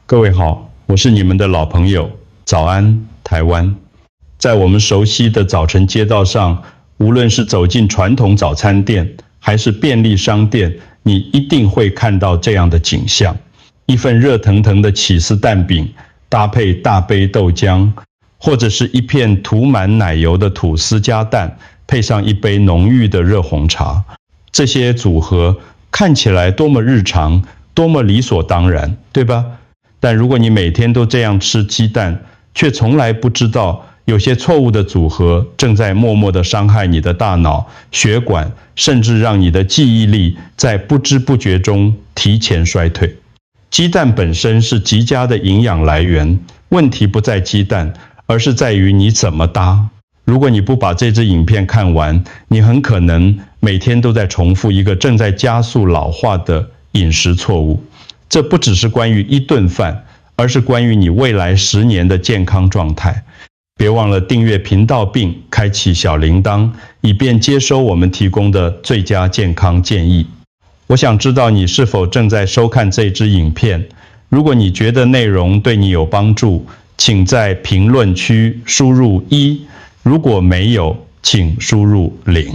各位好，我是你们的老朋友，早安台湾。在我们熟悉的早晨街道上，无论是走进传统早餐店，还是便利商店，你一定会看到这样的景象：一份热腾腾的起司蛋饼，搭配大杯豆浆，或者是一片涂满奶油的吐司加蛋，配上一杯浓郁的热红茶。这些组合看起来多么日常，多么理所当然，对吧？但如果你每天都这样吃鸡蛋，却从来不知道有些错误的组合正在默默地伤害你的大脑、血管，甚至让你的记忆力在不知不觉中提前衰退。鸡蛋本身是极佳的营养来源，问题不在鸡蛋，而是在于你怎么搭。如果你不把这支影片看完，你很可能每天都在重复一个正在加速老化的饮食错误。这不只是关于一顿饭，而是关于你未来10年的健康状态。别忘了订阅频道并开启小铃铛，以便接收我们提供的最佳健康建议。我想知道你是否正在收看这支影片。如果你觉得内容对你有帮助，请在评论区输入1，如果没有，请输入0。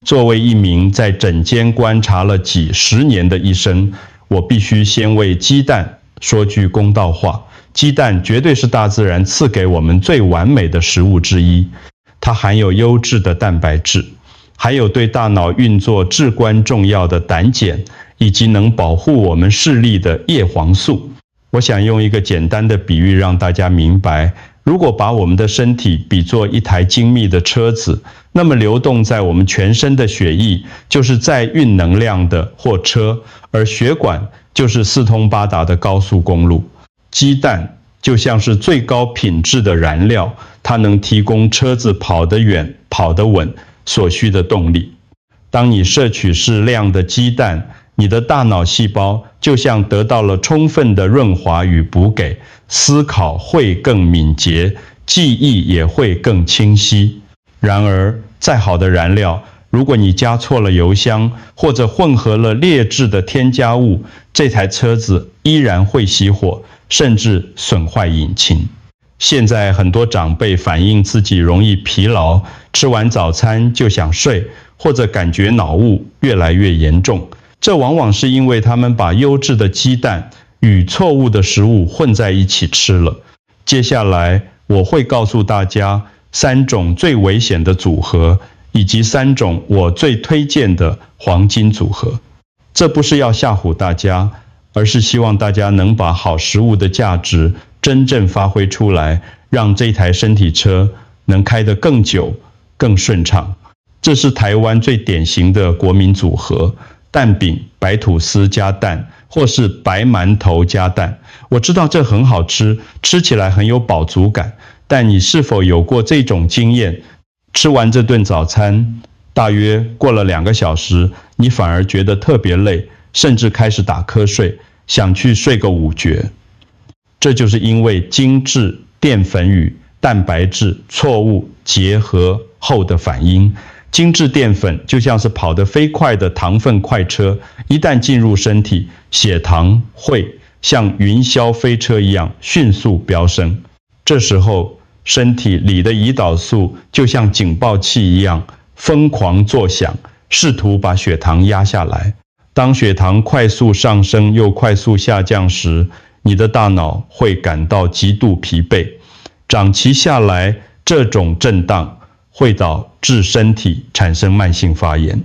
作为一名在诊间观察了几10年的医生，我必须先为鸡蛋说句公道话。鸡蛋绝对是大自然赐给我们最完美的食物之一，它含有优质的蛋白质，还有对大脑运作至关重要的胆碱，以及能保护我们视力的叶黄素。我想用一个简单的比喻让大家明白，如果把我们的身体比作一台精密的车子，那么流动在我们全身的血液就是在运能量的货车，而血管就是四通八达的高速公路。鸡蛋就像是最高品质的燃料，它能提供车子跑得远、跑得稳所需的动力。当你摄取适量的鸡蛋，你的大脑细胞就像得到了充分的润滑与补给，思考会更敏捷，记忆也会更清晰。然而，再好的燃料，如果你加错了油箱，或者混合了劣质的添加物，这台车子依然会熄火，甚至损坏引擎。现在很多长辈反映自己容易疲劳，吃完早餐就想睡，或者感觉脑雾越来越严重。这往往是因为他们把优质的鸡蛋与错误的食物混在一起吃了。接下来我会告诉大家3种最危险的组合，以及3种我最推荐的黄金组合。这不是要吓唬大家，而是希望大家能把好食物的价值真正发挥出来，让这台身体车能开得更久、更顺畅。这是台湾最典型的国民组合：蛋饼、白吐司加蛋，或是白馒头加蛋。我知道这很好吃，吃起来很有饱足感，但你是否有过这种经验？吃完这顿早餐，大约过了2个小时，你反而觉得特别累，甚至开始打瞌睡，想去睡个午觉。这就是因为精致淀粉与蛋白质错误结合后的反应。精致淀粉就像是跑得飞快的糖分快车，一旦进入身体，血糖会像云霄飞车一样迅速飙升。这时候，身体里的胰岛素就像警报器一样疯狂作响，试图把血糖压下来。当血糖快速上升又快速下降时，你的大脑会感到极度疲惫。长期下来，这种震荡会导致身体产生慢性发炎。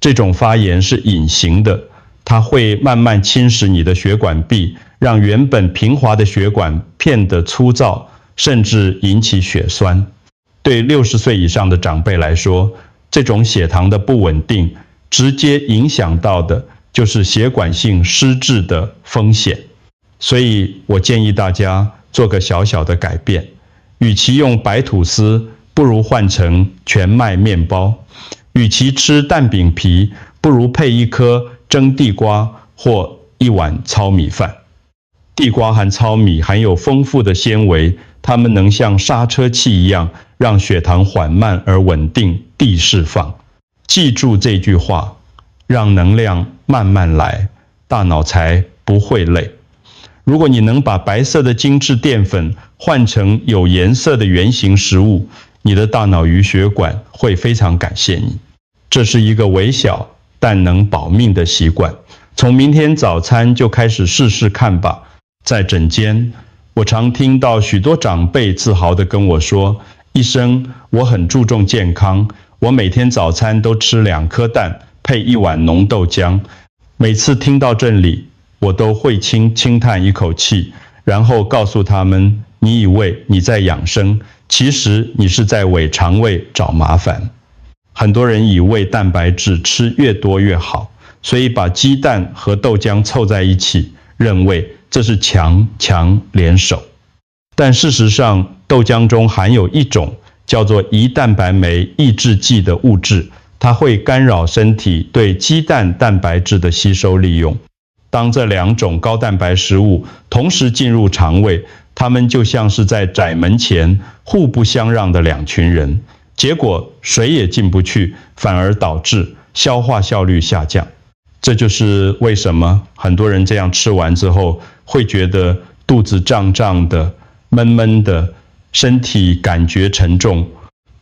这种发炎是隐形的，它会慢慢侵蚀你的血管壁，让原本平滑的血管变得粗糙，甚至引起血栓。对60岁以上的长辈来说，这种血糖的不稳定，直接影响到的就是血管性失智的风险。所以我建议大家做个小小的改变，与其用白吐司，不如换成全麦面包；与其吃蛋饼皮，不如配一颗蒸地瓜或一碗糙米饭。地瓜和糙米含有丰富的纤维，它们能像刹车器一样，让血糖缓慢而稳定地释放。记住这句话，让能量慢慢来，大脑才不会累。如果你能把白色的精致淀粉换成有颜色的原型食物，你的大脑与血管会非常感谢你。这是一个微小但能保命的习惯，从明天早餐就开始试试看吧。在诊间，我常听到许多长辈自豪地跟我说，医生，我很注重健康，我每天早餐都吃2颗蛋，配1碗浓豆浆。每次听到这里，我都会轻叹一口气，然后告诉他们，你以为你在养生，其实你是在为肠胃找麻烦。很多人以为蛋白质吃越多越好，所以把鸡蛋和豆浆凑在一起，认为这是强联手。但事实上，豆浆中含有一种叫做胰蛋白酶抑制剂的物质，它会干扰身体对鸡蛋蛋白质的吸收利用。当这2种高蛋白食物同时进入肠胃，它们就像是在窄门前互不相让的2群人，结果谁也进不去，反而导致消化效率下降。这就是为什么很多人这样吃完之后会觉得肚子胀胀的、闷闷的，身体感觉沉重。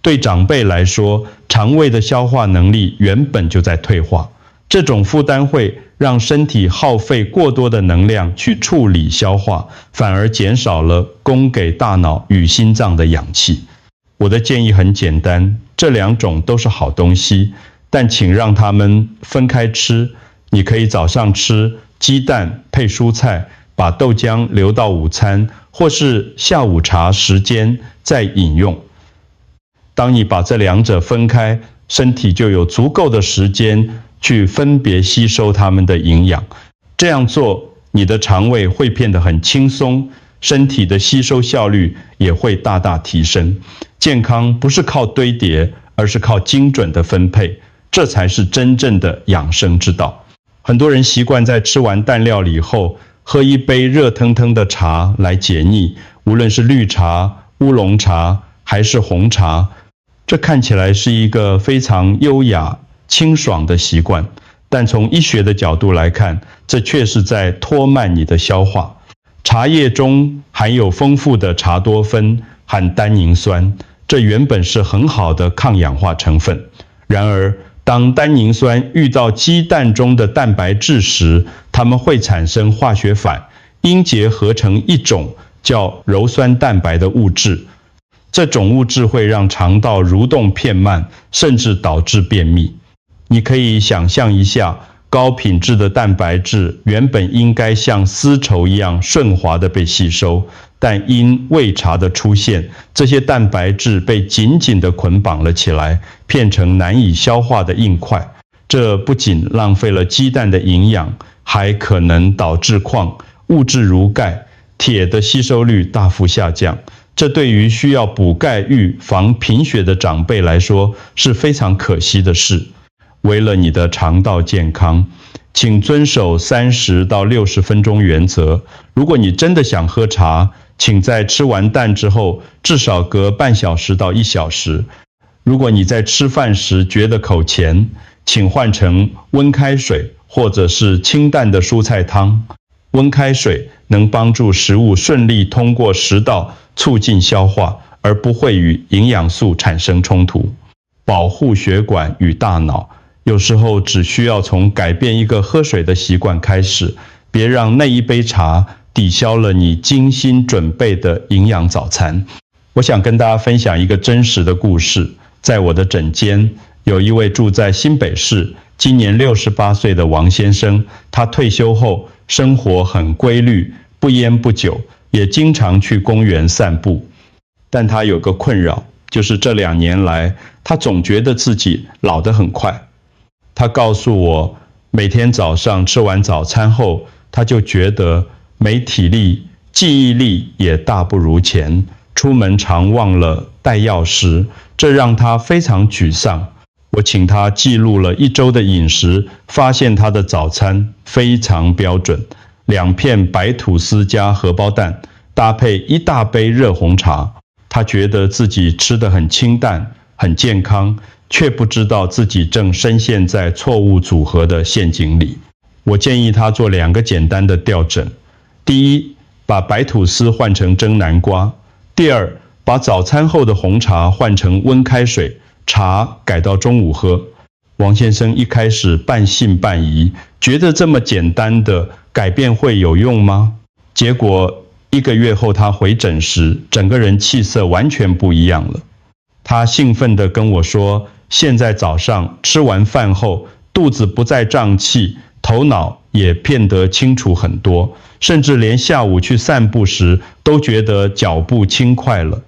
对长辈来说，肠胃的消化能力原本就在退化，这种负担会让身体耗费过多的能量去处理消化，反而减少了供给大脑与心脏的氧气。我的建议很简单，这2种都是好东西，但请让它们分开吃。你可以早上吃鸡蛋配蔬菜，把豆浆留到午餐，或是下午茶时间再饮用。当你把这2者分开，身体就有足够的时间去分别吸收它们的营养。这样做，你的肠胃会变得很轻松，身体的吸收效率也会大大提升。健康不是靠堆叠，而是靠精准的分配，这才是真正的养生之道。很多人习惯在吃完蛋料理后，喝一杯热腾腾的茶来解腻，无论是绿茶、乌龙茶还是红茶，这看起来是一个非常优雅、清爽的习惯，但从医学的角度来看，这却是在拖慢你的消化。茶叶中含有丰富的茶多酚和单宁酸，这原本是很好的抗氧化成分。然而，当单宁酸遇到鸡蛋中的蛋白质时，它们会产生化学反，阴结合成一种叫鞣酸蛋白的物质。这种物质会让肠道蠕动变慢，甚至导致便秘。你可以想象一下，高品质的蛋白质原本应该像丝绸一样顺滑地被吸收，但因胃茶的出现，这些蛋白质被紧紧地捆绑了起来，变成难以消化的硬块。这不仅浪费了鸡蛋的营养，还可能导致矿物质如钙、铁的吸收率大幅下降。这对于需要补钙预防贫血的长辈来说是非常可惜的事。为了你的肠道健康，请遵守30到60分钟原则。如果你真的想喝茶，请在吃完蛋之后至少隔半小时到1小时。如果你在吃饭时觉得口乾，请换成温开水或者是清淡的蔬菜汤。温开水能帮助食物顺利通过食道，促进消化，而不会与营养素产生冲突。保护血管与大脑，有时候只需要从改变一个喝水的习惯开始，别让那一杯茶抵消了你精心准备的营养早餐。我想跟大家分享一个真实的故事。在我的诊间，有一位住在新北市、今年68岁的王先生，他退休后生活很规律，不烟不酒，也经常去公园散步。但他有个困扰，就是这2年来，他总觉得自己老得很快。他告诉我，每天早上吃完早餐后，他就觉得没体力，记忆力也大不如前，出门常忘了带钥匙，这让他非常沮丧。我请他记录了1周的饮食，发现他的早餐非常标准，2片白吐司加荷包蛋，搭配1大杯热红茶。他觉得自己吃得很清淡，很健康，却不知道自己正深陷在错误组合的陷阱里。我建议他做2个简单的调整。第一，把白吐司换成蒸南瓜；第二，把早餐后的红茶换成温开水，茶改到中午喝。王先生一开始半信半疑，觉得这么简单的改变会有用吗？结果1个月后他回诊时，整个人气色完全不一样了。他兴奋地跟我说，现在早上吃完饭后，肚子不再胀气，头脑也变得清楚很多，甚至连下午去散步时都觉得脚步轻快了。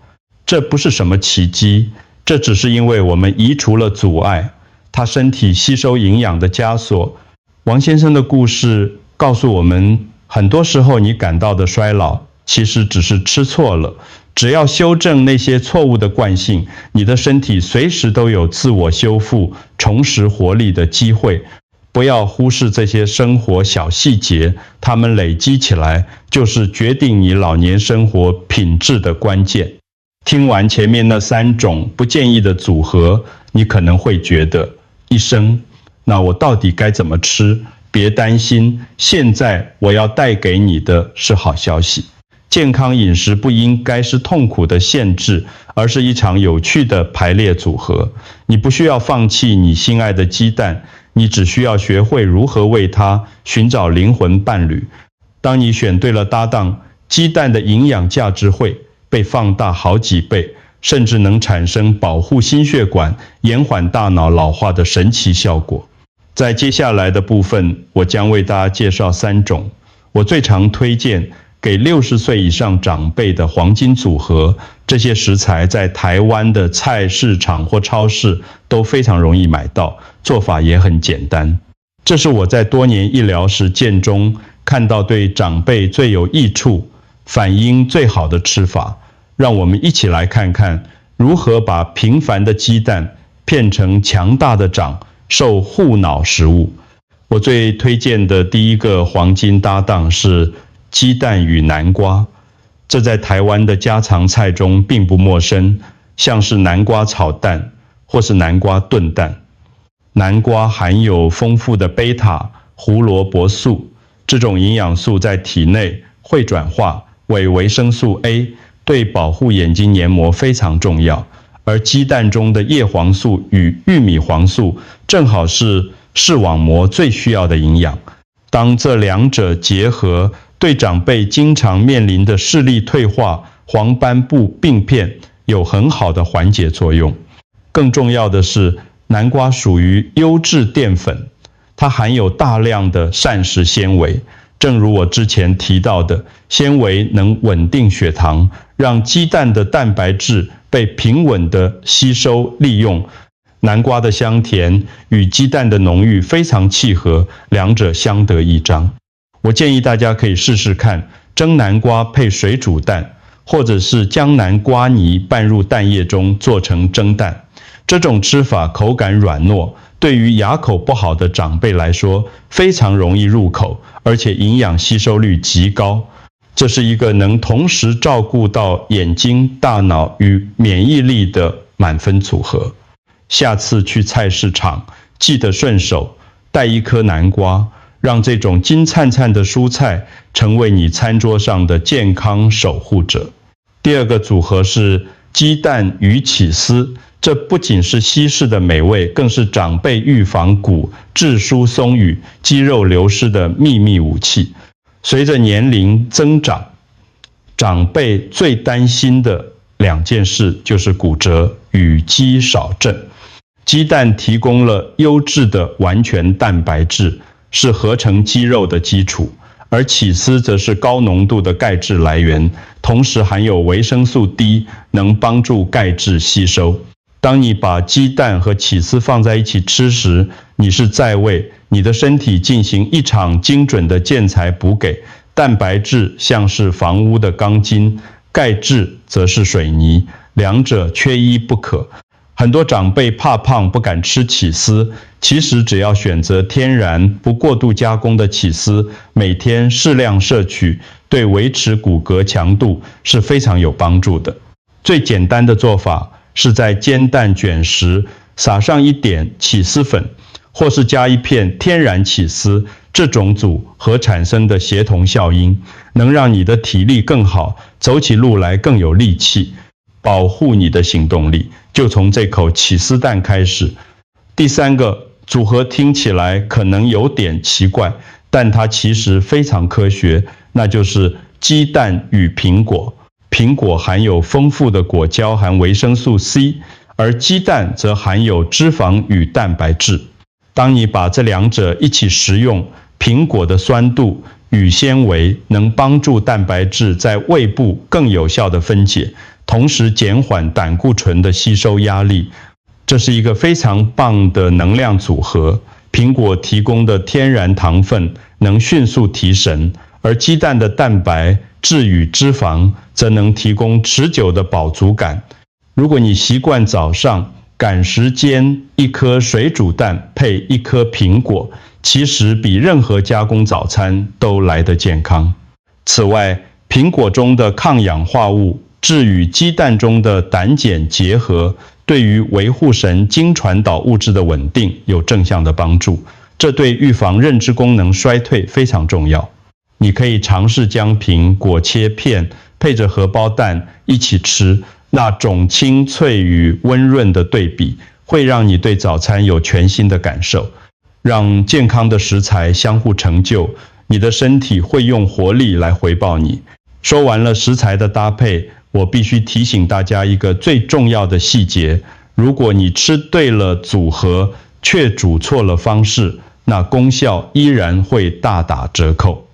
这不是什么奇迹，这只是因为我们移除了阻碍，他身体吸收营养的枷锁。王先生的故事告诉我们，很多时候你感到的衰老，其实只是吃错了。只要修正那些错误的惯性，你的身体随时都有自我修复、重拾活力的机会。不要忽视这些生活小细节，它们累积起来，就是决定你老年生活品质的关键。听完前面那3种不建议的组合，你可能会觉得，医生，那我到底该怎么吃？别担心，现在我要带给你的是好消息。健康饮食不应该是痛苦的限制，而是一场有趣的排列组合。你不需要放弃你心爱的鸡蛋，你只需要学会如何为它寻找灵魂伴侣。当你选对了搭档，鸡蛋的营养价值会被放大好几倍，甚至能产生保护心血管、延缓大脑老化的神奇效果。在接下来的部分，我将为大家介绍3种我最常推荐给60岁以上长辈的黄金组合。这些食材在台湾的菜市场或超市都非常容易买到，做法也很简单。这是我在多年医疗实践中看到对长辈最有益处、反应最好的吃法。让我们一起来看看如何把平凡的鸡蛋变成强大的掌，受护脑食物。我最推荐的第一个黄金搭档是鸡蛋与南瓜，这在台湾的家常菜中并不陌生，像是南瓜炒蛋或是南瓜炖蛋。南瓜含有丰富的贝塔胡萝卜素，这种营养素在体内会转化为维生素 A， 对保护眼睛黏膜非常重要。而鸡蛋中的叶黄素与玉米黄素正好是视网膜最需要的营养。当这2者结合，对长辈经常面临的视力退化、黄斑部病变有很好的缓解作用。更重要的是，南瓜属于优质淀粉，它含有大量的膳食纤维。正如我之前提到的，纤维能稳定血糖，让鸡蛋的蛋白质被平稳地吸收利用。南瓜的香甜与鸡蛋的浓郁非常契合，两者相得益彰。我建议大家可以试试看蒸南瓜配水煮蛋，或者是将南瓜泥拌入蛋液中做成蒸蛋。这种吃法口感软糯，对于牙口不好的长辈来说非常容易入口，而且营养吸收率极高。这是一个能同时照顾到眼睛、大脑与免疫力的满分组合。下次去菜市场，记得顺手带1颗南瓜，让这种金灿灿的蔬菜成为你餐桌上的健康守护者。第2个组合是鸡蛋与起司，这不仅是西式的美味，更是长辈预防骨质疏松与肌肉流失的秘密武器。随着年龄增长，长辈最担心的2件事就是骨折与肌少症。鸡蛋提供了优质的完全蛋白质，是合成肌肉的基础，而起司则是高浓度的钙质来源，同时含有维生素 D， 能帮助钙质吸收。当你把鸡蛋和起司放在一起吃时，你是在为你的身体进行一场精准的建材补给。蛋白质像是房屋的钢筋，钙质则是水泥，两者缺一不可。很多长辈怕胖不敢吃起司，其实只要选择天然不过度加工的起司，每天适量摄取，对维持骨骼强度是非常有帮助的。最简单的做法是在煎蛋卷时撒上一点起司粉，或是加一片天然起司，这种组合产生的协同效应，能让你的体力更好，走起路来更有力气，保护你的行动力，就从这口起司蛋开始。第三个组合听起来可能有点奇怪，但它其实非常科学，那就是鸡蛋与苹果。苹果含有丰富的果胶和维生素 C， 而鸡蛋则含有脂肪与蛋白质。当你把这两者一起食用，苹果的酸度与纤维能帮助蛋白质在胃部更有效的分解，同时减缓胆固醇的吸收压力。这是一个非常棒的能量组合。苹果提供的天然糖分能迅速提神，而鸡蛋的蛋白质与脂肪则能提供持久的饱足感。如果你习惯早上赶时间一颗水煮蛋配一颗苹果，其实比任何加工早餐都来得健康。此外，苹果中的抗氧化物质与鸡蛋中的胆碱结合，对于维护神经传导物质的稳定有正向的帮助，这对预防认知功能衰退非常重要。你可以尝试将苹果切片，配着荷包蛋一起吃，那种清脆与温润的对比，会让你对早餐有全新的感受。让健康的食材相互成就，你的身体会用活力来回报你。说完了食材的搭配，我必须提醒大家一个最重要的细节：如果你吃对了组合，却煮错了方式，那功效依然会大打折扣。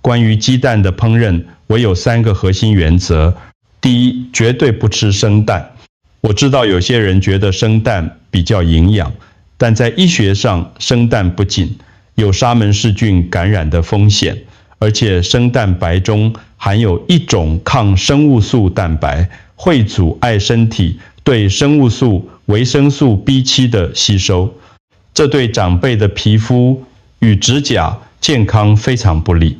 关于鸡蛋的烹饪，我有3个核心原则。第一，绝对不吃生蛋。我知道有些人觉得生蛋比较营养，但在医学上，生蛋不仅有沙门氏菌感染的风险，而且生蛋白中含有一种抗生物素蛋白，会阻碍身体对生物素维生素 B7 的吸收，这对长辈的皮肤与指甲健康非常不利。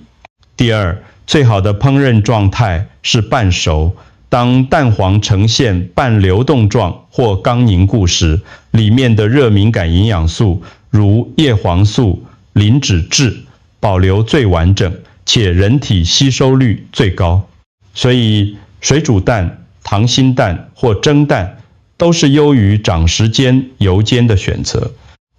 第二，最好的烹饪状态是半熟。当蛋黄呈现半流动状或刚凝固时，里面的热敏感营养素如叶黄素、磷脂质保留最完整，且人体吸收率最高。所以水煮蛋、溏心蛋或蒸蛋都是优于长时间油煎的选择。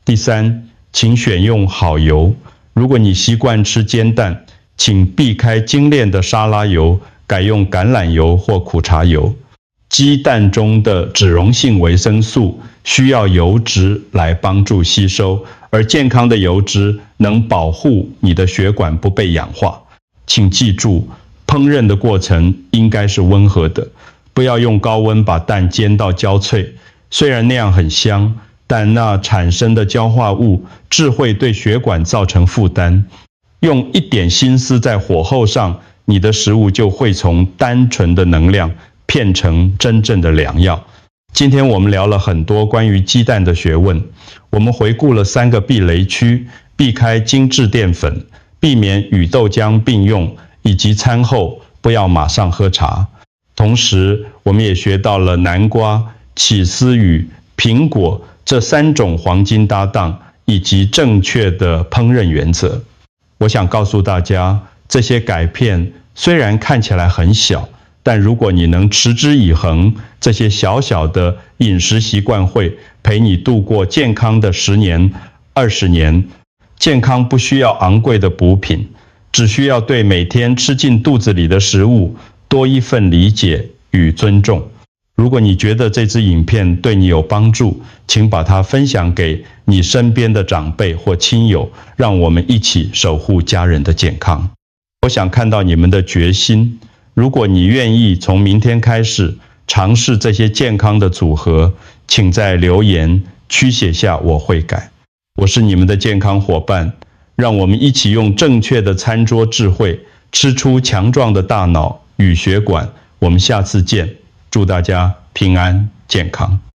第三，请选用好油。如果你习惯吃煎蛋，请避开精炼的沙拉油，改用橄榄油或苦茶油。鸡蛋中的脂溶性维生素需要油脂来帮助吸收，而健康的油脂能保护你的血管不被氧化。请记住，烹饪的过程应该是温和的，不要用高温把蛋煎到焦脆。虽然那样很香，但那产生的焦化物只会对血管造成负担。用一点心思在火候上，你的食物就会从单纯的能量变成真正的良药。今天我们聊了很多关于鸡蛋的学问，我们回顾了3个避雷区：避开精致淀粉，避免与豆浆并用，以及餐后不要马上喝茶。同时，我们也学到了南瓜、起司与苹果这3种黄金搭档，以及正确的烹饪原则。我想告诉大家，这些改变虽然看起来很小，但如果你能持之以恒，这些小小的饮食习惯会陪你度过健康的10年、20年。健康不需要昂贵的补品，只需要对每天吃进肚子里的食物多一份理解与尊重。如果你觉得这支影片对你有帮助，请把它分享给你身边的长辈或亲友，让我们一起守护家人的健康。我想看到你们的决心。如果你愿意从明天开始尝试这些健康的组合，请在留言区写下我会改。我是你们的健康伙伴，让我们一起用正确的餐桌智慧，吃出强壮的大脑与血管。我们下次见。祝大家平安健康。